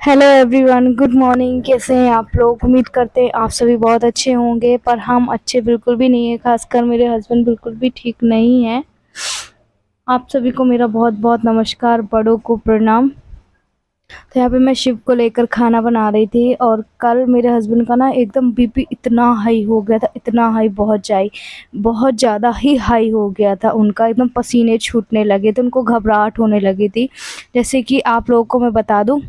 Hello everyone, good morning. कैसे हैं आप लोग? उम्मीद करते हैं आप सभी बहुत अच्छे होंगे, पर हम अच्छे बिल्कुल भी नहीं है। खासकर मेरे हस्बैंड बिल्कुल भी ठीक नहीं है। आप सभी को मेरा बहुत बहुत नमस्कार, बड़ों को प्रणाम। तो यहाँ पे मैं शिव को लेकर खाना बना रही थी, और कल मेरे हस्बैंड का ना एकदम बीपी इतना हाई हो गया था, इतना हाई, बहुत ज़्यादा ही हाई हो गया था उनका। एकदम पसीने छूटने लगे थे, उनको घबराहट होने लगी थी। जैसे कि आप लोगों को मैं बता दूं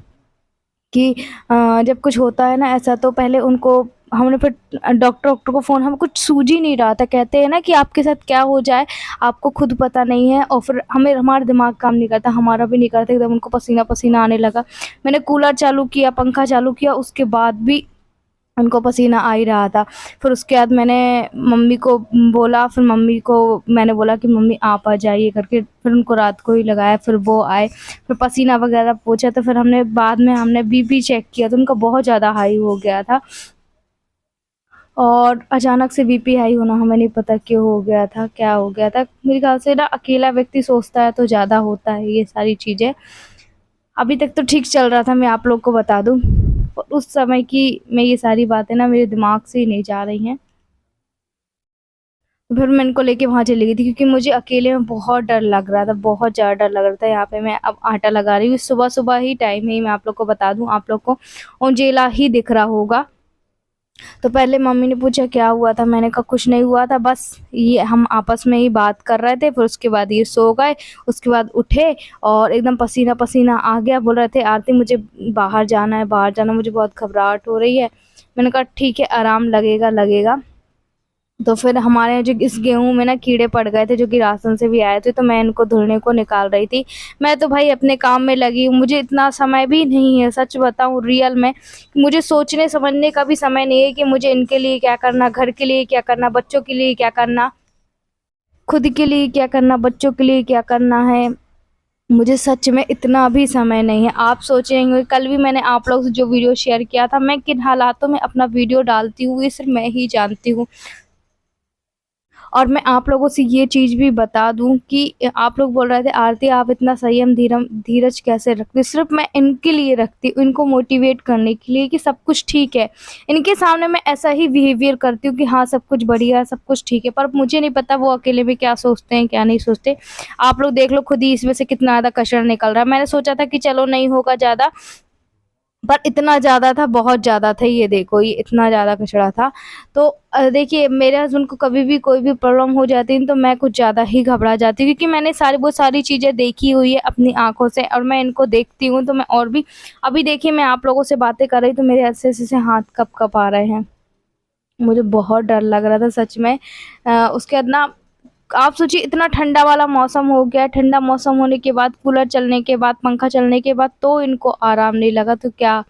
कि जब कुछ होता है ना ऐसा, तो पहले उनको हमने फिर डॉक्टर वॉक्टर को फ़ोन, हमें कुछ सूझ ही नहीं रहा था। कहते हैं ना कि आपके साथ क्या हो जाए आपको खुद पता नहीं है, और फिर हमारा दिमाग काम नहीं करता, हमारा भी नहीं करता। एकदम उनको पसीना पसीना आने लगा। मैंने कूलर चालू किया, पंखा चालू किया, उसके बाद भी उनको पसीना आ ही रहा था। फिर उसके बाद मैंने मम्मी को बोला, फिर मम्मी को मैंने बोला कि मम्मी आप आ जाइए करके। फिर उनको रात को ही लगाया, फिर वो आए, फिर पसीना वगैरह पोंछा। तो फिर बाद में हमने बीपी चेक किया, तो उनका बहुत ज़्यादा हाई हो गया था। और अचानक से बीपी हाई होना, हमें नहीं पता क्यों हो गया था, क्या हो गया था। मेरे ख्याल से ना अकेला व्यक्ति सोचता है तो ज़्यादा होता है ये सारी चीज़ें। अभी तक तो ठीक चल रहा था, मैं आप लोग को बता दूँ। और उस समय की मैं ये सारी बातें ना मेरे दिमाग से ही नहीं जा रही हैं। फिर मैं इनको लेके वहाँ चली गई थी, क्योंकि मुझे अकेले में बहुत डर लग रहा था, बहुत ज़्यादा डर लग रहा था। यहाँ पे मैं अब आटा लगा रही हूँ, सुबह-सुबह ही टाइम है। मैं आप लोग को बता दूँ, आप लोग को उजेला ही दिख रहा होगा। तो पहले मम्मी ने पूछा क्या हुआ था, मैंने कहा कुछ नहीं हुआ था, बस ये हम आपस में ही बात कर रहे थे। फिर उसके बाद ये सो गए। उसके बाद उठे और एकदम पसीना-पसीना आ गया। बोल रहे थे आरती मुझे बाहर जाना है, बाहर जाना, मुझे बहुत घबराहट हो रही है। मैंने कहा ठीक है, आराम लगेगा, लगेगा। तो फिर हमारे यहाँ जो इस गेहूँ में ना कीड़े पड़ गए थे, जो कि राशन से भी आए थे, तो मैं इनको धुलने को निकाल रही थी। मैं तो भाई अपने काम में लगी हूँ, मुझे इतना समय भी नहीं है, सच बताऊँ रियल में। मुझे सोचने समझने का भी समय नहीं है कि मुझे इनके लिए क्या करना, घर के लिए क्या करना, बच्चों के लिए क्या करना, खुद के लिए क्या करना, बच्चों के लिए क्या करना है। मुझे सच में इतना भी समय नहीं है। आप सोचेंगे, कल भी मैंने आप लोगों से जो वीडियो शेयर किया था, मैं किन हालातों में अपना वीडियो डालती हूँ, ये सिर्फ़ मैं ही जानती हूँ। और मैं आप लोगों से ये चीज़ भी बता दूँ कि आप लोग बोल रहे थे आरती आप इतना संयम धीरज कैसे रखती हो? सिर्फ़ मैं इनके लिए रखती हूँ, इनको मोटिवेट करने के लिए कि सब कुछ ठीक है। इनके सामने मैं ऐसा ही बिहेवियर करती हूँ कि हाँ, सब कुछ बढ़िया है, सब कुछ ठीक है। पर मुझे नहीं पता वो अकेले में क्या सोचते हैं, क्या नहीं सोचते। आप लोग देख लो खुद ही, इसमें से कितना ज़्यादा कचरा निकल रहा है। मैंने सोचा था कि चलो नहीं होगा ज़्यादा, पर इतना ज़्यादा था, बहुत ज़्यादा था। ये देखो, ये इतना ज़्यादा कचरा था। तो देखिए, मेरे हस्बैंड को कभी भी कोई भी प्रॉब्लम हो जाती है तो मैं कुछ ज़्यादा ही घबरा जाती हूँ, क्योंकि मैंने वो सारी चीज़ें देखी हुई है अपनी आँखों से, और मैं इनको देखती हूँ तो मैं और भी। अभी देखिए, मैं आप लोगों से बातें कर रही, तो मेरे ऐसे-ऐसे से हाथ कँप-कँप आ रहे हैं। मुझे बहुत डर लग रहा था सच में। उसके बाद ना, आप सोचिए इतना ठंडा वाला मौसम हो गया, ठंडा मौसम होने के बाद, कूलर चलने के बाद, पंखा चलने के बाद, तो इनको आराम नहीं लगा, तो क्या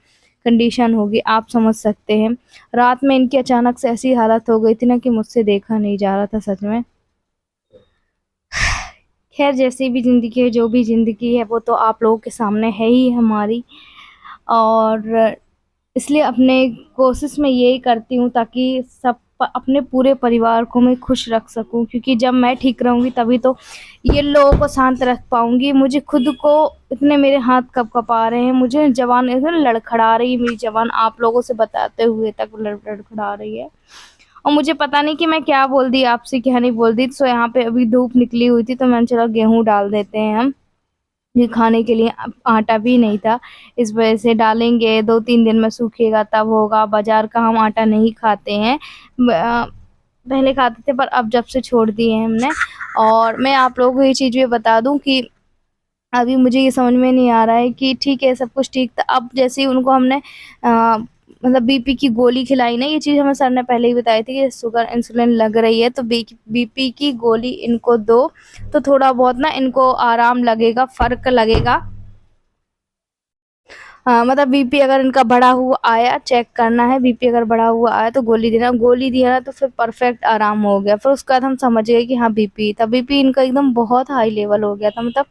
कंडीशन होगी आप समझ सकते हैं। रात में इनकी अचानक से ऐसी हालत हो गई थी ना कि मुझसे देखा नहीं जा रहा था सच में। ख़ैर, जैसी भी ज़िंदगी है, जो भी ज़िंदगी है, वो तो आप लोगों के सामने है ही हमारी। और इसलिए अपने कोशिश मैं यही करती हूँ ताकि अपने पूरे परिवार को मैं खुश रख सकूँ, क्योंकि जब मैं ठीक रहूँगी तभी तो ये लोगों को शांत रख पाऊँगी। मुझे खुद को इतने मेरे हाथ कँप-कँपा रहे हैं, मुझे ज़बान एकदम लड़खड़ा रही है, मेरी ज़बान आप लोगों से बताते हुए तक लड़खड़ा रही है। और मुझे पता नहीं कि मैं क्या बोल दी आपसे, क्या नहीं बोल दी। सो यहाँ पे अभी धूप निकली हुई थी, तो मैंने चला गेहूँ डाल देते हैं हम। ये खाने के लिए आटा भी नहीं था, इस वजह से डालेंगे, 2-3 दिन में सूखेगा तब होगा। बाज़ार का हम आटा नहीं खाते हैं। पहले खाते थे, पर अब जब से छोड़ दिए हैं हमने। और मैं आप लोगों को ये चीज़ भी बता दूँ कि अभी मुझे ये समझ में नहीं आ रहा है कि ठीक है, सब कुछ ठीक था। अब जैसे ही उनको हमने मतलब बीपी की गोली खिलाई ना, ये चीज़ हमें सर ने पहले ही बताई थी कि शुगर इंसुलिन लग रही है, तो बीपी की गोली इनको दो, तो थोड़ा बहुत ना इनको आराम लगेगा, फ़र्क लगेगा। मतलब बीपी अगर इनका बढ़ा हुआ आया, चेक करना है, बीपी अगर बढ़ा हुआ आया तो गोली देना। गोली दिया ना तो फिर परफ़ेक्ट आराम हो गया। फिर उसके बाद हम समझ गए कि हाँ, बीपी था। बीपी इनका एकदम बहुत हाई लेवल हो गया था, मतलब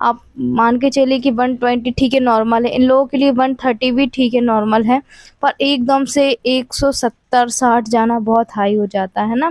आप मान के चलिए कि 120 ठीक है, नॉर्मल है। इन लोगों के लिए 130 भी ठीक है, नॉर्मल है। पर एकदम से 170-60 जाना बहुत हाई हो जाता है ना।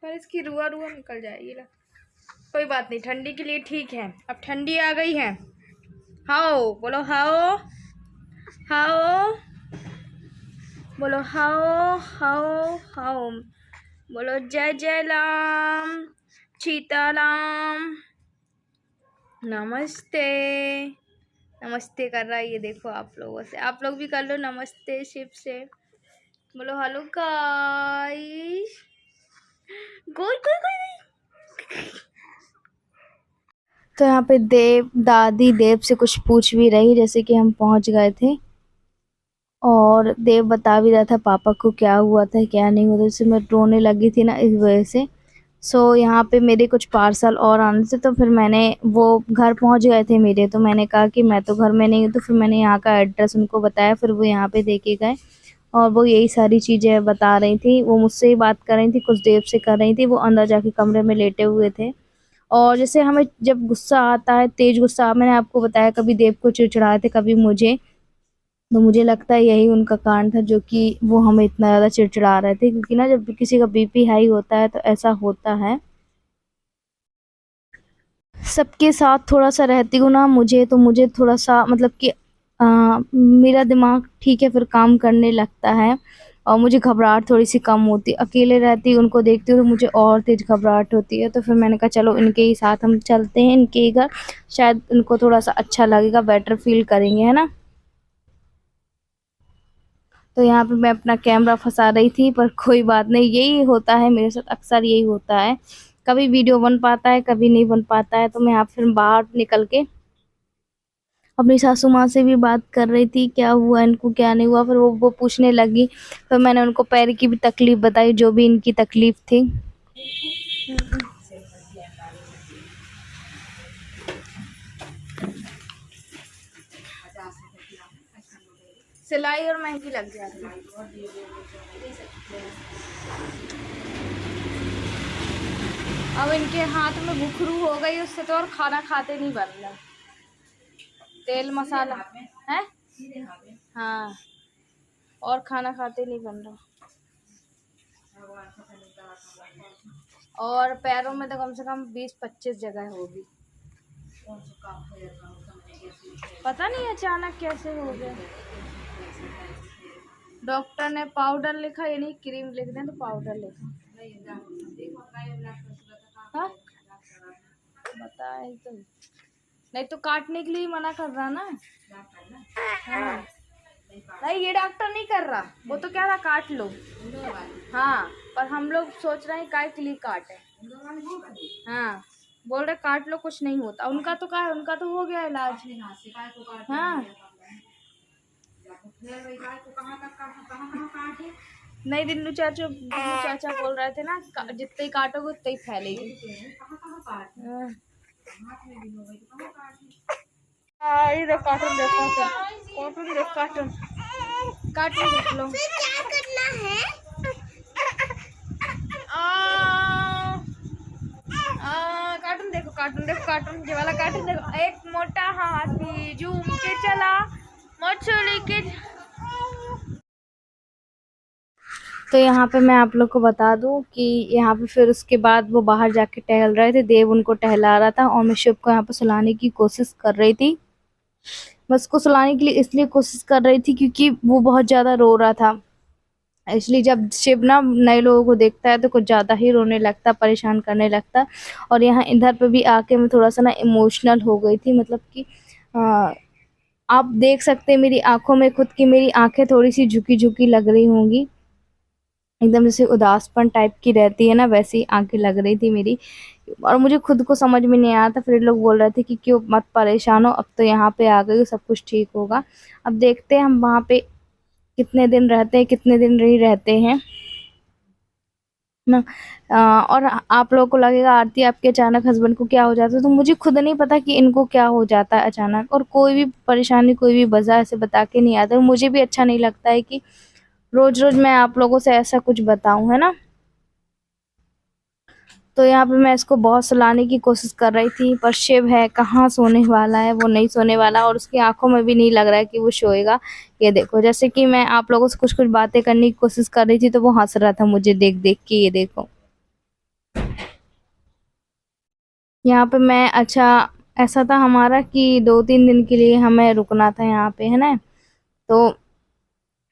पर इसकी रुआ रुआ निकल जाएगी ना। कोई बात नहीं, ठंडी के लिए ठीक है। अब ठंडी आ गई है। हाओ बोलो, हाओ हाओ बोलो, हाओ हाओ हाओ बोलो, जय जय राम सीताराम। नमस्ते नमस्ते कर रहा है ये, देखो आप लोगों से। आप लोग भी कर लो नमस्ते शिव से। बोलो हेलो गाइस। गोल गोल गोल। तो यहाँ पे दादी देव से कुछ पूछ भी रही, जैसे कि हम पहुंच गए थे और देव बता भी रहा था पापा को क्या हुआ था क्या नहीं हुआ था। जैसे मैं रोने लगी थी ना इस वजह से। यहाँ पे मेरे कुछ पार्सल और आने थे, तो फिर मैंने वो घर पहुंच गए थे मेरे, तो मैंने कहा कि मैं तो घर में नहीं हूँ, तो फिर मैंने यहाँ का एड्रेस उनको बताया। फिर वो यहाँ पे देके गए और वो यही सारी चीज़ें बता रही थी। वो मुझसे ही बात कर रही थी, कुछ देर से कर रही थी। वो अंदर जाके कमरे में लेटे हुए थे। और जैसे हमें जब गुस्सा आता है, तेज गुस्सा, मैंने आपको बताया कभी देव को चिढ़ाए थे कभी मुझे, तो मुझे लगता है यही उनका कारण था जो कि वो हमें इतना ज़्यादा चिड़चिड़ा रहे थे। क्योंकि ना जब किसी का बीपी हाई होता है तो ऐसा होता है। सबके साथ थोड़ा सा रहती हूँ ना मुझे, तो मुझे थोड़ा सा मतलब कि मेरा दिमाग ठीक है फिर काम करने लगता है और मुझे घबराहट थोड़ी सी कम होती। अकेले रहती उनको देखती हूँ तो मुझे और तेज घबराहट होती है। तो फिर मैंने कहा चलो इनके ही साथ हम चलते हैं, इनके ही घर, शायद इनको थोड़ा सा अच्छा लगेगा, बेटर फील करेंगे, है ना। तो यहाँ पे मैं अपना कैमरा फंसा रही थी, पर कोई बात नहीं, यही होता है मेरे साथ, अक्सर यही होता है। कभी वीडियो बन पाता है, कभी नहीं बन पाता है। तो मैं यहाँ फिर बाहर निकल के अपनी सासू माँ से भी बात कर रही थी, क्या हुआ इनको क्या नहीं हुआ। फिर वो पूछने लगी, फिर मैंने उनको पैर की भी तकलीफ बताई, जो भी इनकी तकलीफ थी। सिलाई और महंगी लग जाती है। अब इनके हाथ में बुखरू हो गई, उससे तो और खाना खाते नहीं बन रहा। तेल मसाला है, हाँ, और खाना खाते नहीं बन रहा। और पैरों में तो कम से कम 20-25 जगह होगी। पता नहीं अचानक कैसे हो गया। डॉक्टर ने पाउडर लिखा, ये नहीं क्रीम लिख दें, तो पाउडर लिखा। हाँ बताए तो नहीं, तो काटने के लिए मना कर रहा ना। हाँ नहीं, ये डॉक्टर नहीं कर रहा, वो तो कह रहा काट लो। हाँ पर हम लोग सोच रहे हैं काय के लिए काटे। हाँ बोल रहे काट लो, कुछ नहीं होता। उनका तो क्या है, उनका तो हो गया इलाज। हाँ नहीं, दिन्नू चाचा बोल रहे थे ना, जितने ही काटोगे उतने ही फैलेगी। ये देख कार्टून, देख कार्टून, देख कार्टून, कार्टून देख लो। क्या करना है? कार्टून देखो, कार्टून देखो, कार्टून, ये वाला कार्टून देखो। एक मोटा हाथी झूम के चला मछली के। तो यहाँ पे मैं आप लोग को बता दूं कि यहाँ पे फिर उसके बाद वो बाहर जाके टहल रहे थे, देव उनको टहला रहा था और मैं शिव को यहाँ पे सुलाने की कोशिश कर रही थी। मैं उसको सुलाने के लिए इसलिए कोशिश कर रही थी क्योंकि वो बहुत ज़्यादा रो रहा था। इसलिए जब शिव ना नए लोगों को देखता है तो कुछ ज़्यादा ही रोने लगता, परेशान करने लगता। और यहाँ इधर पे भी आके मैं थोड़ा सा ना इमोशनल हो गई थी, मतलब कि आप देख सकते हैं मेरी आंखों में खुद की, मेरी आंखें थोड़ी सी झुकी झुकी लग रही होंगी, एकदम जैसे उदासपन टाइप की रहती है ना, वैसी आंखें लग रही थी मेरी। और मुझे खुद को समझ में नहीं आया था। फिर लोग बोल रहे थे कि क्यों मत परेशान हो, अब तो यहाँ पे आ गई, सब कुछ ठीक होगा। अब देखते हैं हम वहाँ पे कितने दिन रहते हैं, कितने दिन नहीं रहते हैं ना। और आप लोगों को लगेगा आरती आपके अचानक हस्बैंड को क्या हो जाता है, तो मुझे खुद नहीं पता कि इनको क्या हो जाता है अचानक। और कोई भी परेशानी, कोई भी वजह ऐसे बता के नहीं आता। मुझे भी अच्छा नहीं लगता है कि रोज रोज मैं आप लोगों से ऐसा कुछ बताऊं, है ना। तो यहाँ पे मैं इसको बहुत सुलाने की कोशिश कर रही थी, पर शिव है कहाँ सोने वाला है, वो नहीं सोने वाला। और उसकी आंखों में भी नहीं लग रहा है कि वो सोएगा। ये देखो, जैसे कि मैं आप लोगों से कुछ कुछ बातें करने की कोशिश कर रही थी तो वो हंस रहा था मुझे देख देख के, ये देखो। यहाँ पे मैं अच्छा, ऐसा था हमारा कि 2-3 दिन के लिए हमें रुकना था यहाँ पे, है ना? तो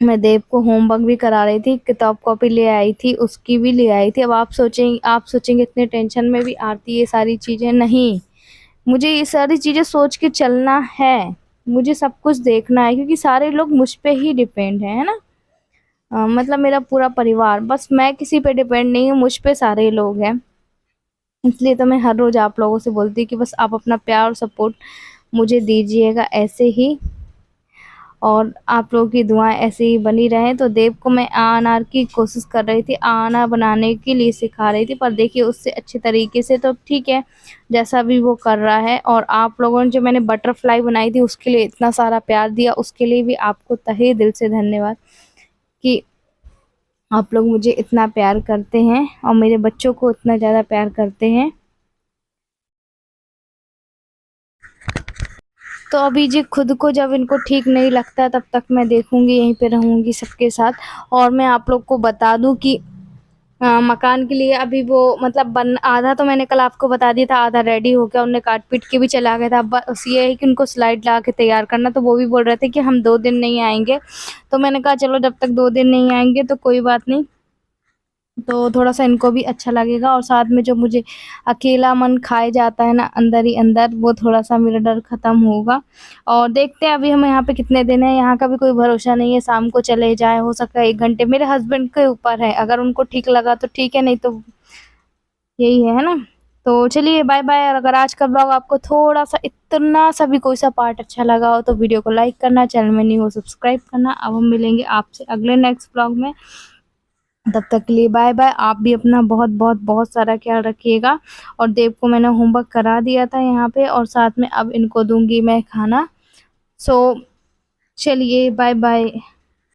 मैं देव को होमवर्क भी करा रही थी, किताब कॉपी ले आई थी, उसकी भी ले आई थी। अब आप सोचेंगे इतने टेंशन में भी आरती ये सारी चीज़ें नहीं, मुझे ये सारी चीज़ें सोच के चलना है, मुझे सब कुछ देखना है क्योंकि सारे लोग मुझ पे ही डिपेंड है ना? मतलब मेरा पूरा परिवार, बस मैं किसी पे डिपेंड नहीं हूँ, मुझ पे सारे लोग हैं। इसलिए तो मैं हर रोज़ आप लोगों से बोलती हूँ कि बस आप अपना प्यार और सपोर्ट मुझे दीजिएगा ऐसे ही, और आप लोगों की दुआएं ऐसे ही बनी रहें। तो देव को मैं अनार की कोशिश कर रही थी, अनार बनाने के लिए सिखा रही थी, पर देखिए उससे अच्छे तरीके से तो ठीक है जैसा भी वो कर रहा है। और आप लोगों ने जो मैंने बटरफ्लाई बनाई थी उसके लिए इतना सारा प्यार दिया, उसके लिए भी आपको तहे दिल से धन्यवाद कि आप लोग मुझे इतना प्यार करते हैं और मेरे बच्चों को इतना ज़्यादा प्यार करते हैं। तो अभी जी खुद को जब इनको ठीक नहीं लगता तब तक मैं देखूंगी, यहीं पे रहूंगी सबके साथ। और मैं आप लोग को बता दूं कि मकान के लिए अभी वो मतलब बन आधा तो मैंने कल आपको बता दिया था, आधा रेडी हो गया, उन्हें काट पीट के भी चला गया था। बस ये है कि उनको स्लाइड ला के तैयार करना, तो वो भी बोल रहे थे कि हम 2 दिन नहीं आएंगे। तो मैंने कहा चलो जब तक 2 दिन नहीं आएंगे तो कोई बात नहीं, तो थोड़ा-सा इनको भी अच्छा लगेगा। और साथ में जो मुझे अकेला मन खाए जाता है ना अंदर ही अंदर, वो थोड़ा-सा मेरा डर ख़त्म होगा। और देखते हैं अभी हम यहाँ पे कितने दिन हैं, यहाँ का भी कोई भरोसा नहीं है, शाम को चले जाएँ, हो सकता है 1 घंटे। मेरे हस्बैंड के ऊपर है, अगर उनको ठीक लगा तो ठीक है, नहीं तो यही है ना? तो चलिए बाय-बाय। और अगर आज का ब्लॉग आपको थोड़ा-सा इतना-सा भी कोई सा पार्ट अच्छा लगा हो तो वीडियो को लाइक करना, चैनल में न्यू हो सब्सक्राइब करना। अब हम मिलेंगे आपसे अगले नेक्स्ट ब्लॉग में। तब तक के लिए बाय बाय। आप भी अपना बहुत बहुत बहुत सारा ख्याल रखिएगा। और देव को मैंने होमवर्क करा दिया था यहाँ पे, और साथ में अब इनको दूंगी मैं खाना। सो चलिए बाय बाय।